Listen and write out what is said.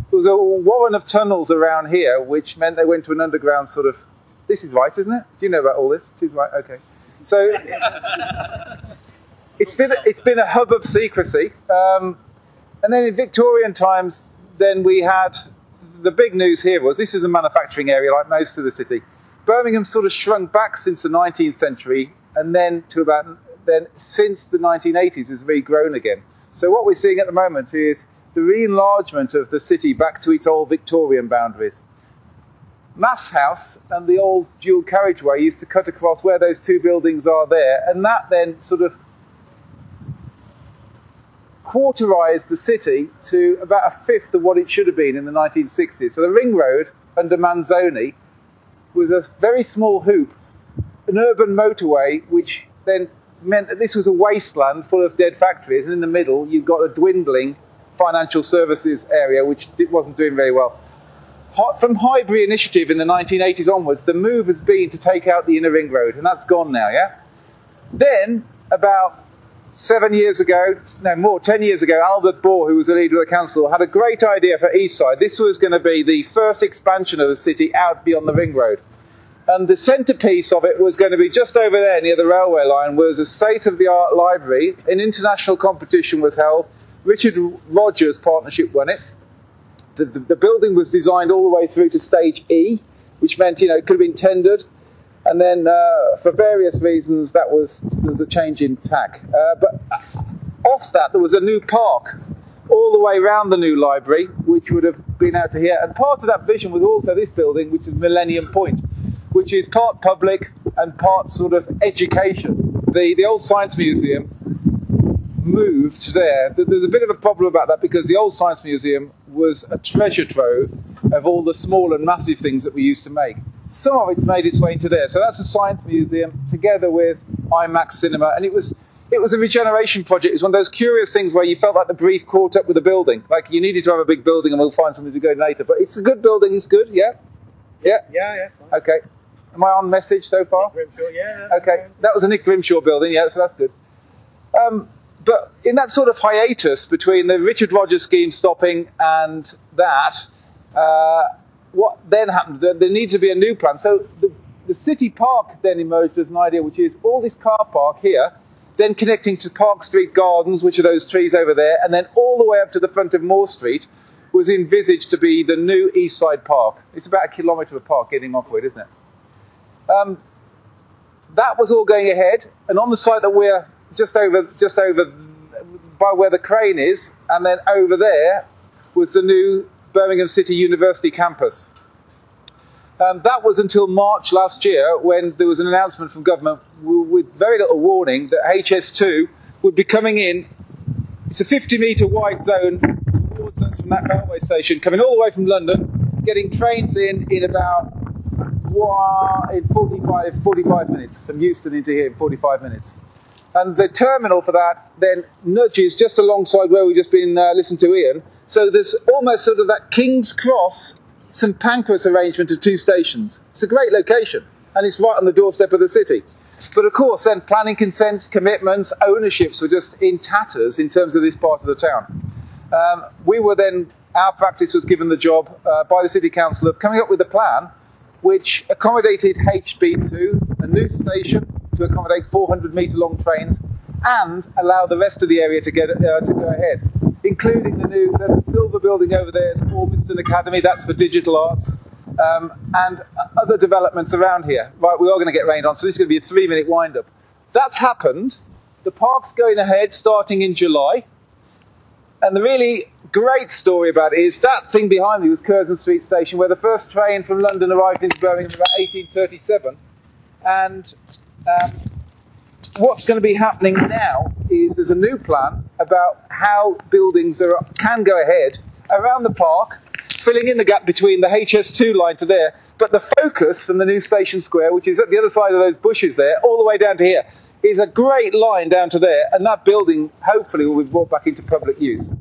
There was a warren of tunnels around here, which meant they went to an underground sort of... This is right, isn't it? Do you know about all this? It is right, okay. So it's been a hub of secrecy. And then in Victorian times, then we had... The big news here was this is a manufacturing area like most of the city. Birmingham sort of shrunk back since the 19th century, and then since the 1980s it's really grown again. So what we're seeing at the moment is the re-enlargement of the city back to its old Victorian boundaries. Mass House and the old dual carriageway used to cut across where those two buildings are there, and that then sort of quarterized the city to about a fifth of what it should have been in the 1960s. So the Ring Road under Manzoni was a very small hoop, an urban motorway, which then meant that this was a wasteland full of dead factories, and in the middle you've got a dwindling financial services area which wasn't doing very well. From Highbury Initiative in the 1980s onwards, the move has been to take out the inner ring road, and that's gone now, yeah? Then, about 10 years ago, Albert Bohr, who was the leader of the council, had a great idea for Eastside. This was going to be the first expansion of the city out beyond the ring road. And the centrepiece of it was going to be just over there near the railway line, was a state-of-the-art library. An international competition was held. Richard Rogers Partnership won it. The building was designed all the way through to stage E, which meant, it could have been tendered. And then, for various reasons, there was a change in tack. But off that, there was a new park all the way around the new library, which would have been out to here. And part of that vision was also this building, which is Millennium Point, which is part public and part sort of education. The old Science Museum moved there. There's a bit of a problem about that because the old Science Museum was a treasure trove of all the small and massive things that we used to make. Some of it's made its way into there. So that's a Science Museum together with IMAX Cinema. And it was a regeneration project. It was one of those curious things where you felt like the brief caught up with the building. Like you needed to have a big building and we'll find something to go later. But it's a good building. It's good, yeah? Yeah? Yeah. Okay. Am I on message so far? Nick Grimshaw, yeah. Okay. That was a Nick Grimshaw building, yeah, so that's good. But in that sort of hiatus between the Richard Rogers scheme stopping and that, what then happened? There needed to be a new plan. So the city park then emerged as an idea, which is all this car park here, then connecting to Park Street Gardens, which are those trees over there, and then all the way up to the front of Moore Street was envisaged to be the new Eastside Park. It's about a kilometre of park getting off it, isn't it? That was all going ahead, and on the site that we're just over by where the crane is, and then over there was the new Birmingham City University campus. That was until March last year when there was an announcement from government with very little warning that HS2 would be coming in. It's a 50-metre wide zone towards us from that railway station, coming all the way from London, getting trains in about 45 minutes, from Euston into here in 45 minutes. And the terminal for that then nudges just alongside where we've just been listening to Ian. So there's almost sort of that King's Cross, St Pancras arrangement of two stations. It's a great location, and it's right on the doorstep of the city. But of course, then planning consents, commitments, ownerships were just in tatters in terms of this part of the town. Our practice was given the job by the City Council of coming up with a plan which accommodated HB2, a new station to accommodate 400-metre long trains, and allow the rest of the area to go ahead, including the silver building over there is Ormiston Academy, that's for digital arts, and other developments around here. Right, we are going to get rained on, so this is going to be a 3-minute wind-up. That's happened. The park's going ahead starting in July, and the really great story about it is that thing behind me was Curzon Street Station, where the first train from London arrived into Birmingham in about 1837. And what's going to be happening now is there's a new plan about how buildings can go ahead around the park, filling in the gap between the HS2 line to there. But the focus from the new station square, which is at the other side of those bushes there, all the way down to here, is a great line down to there. And that building, hopefully, will be brought back into public use.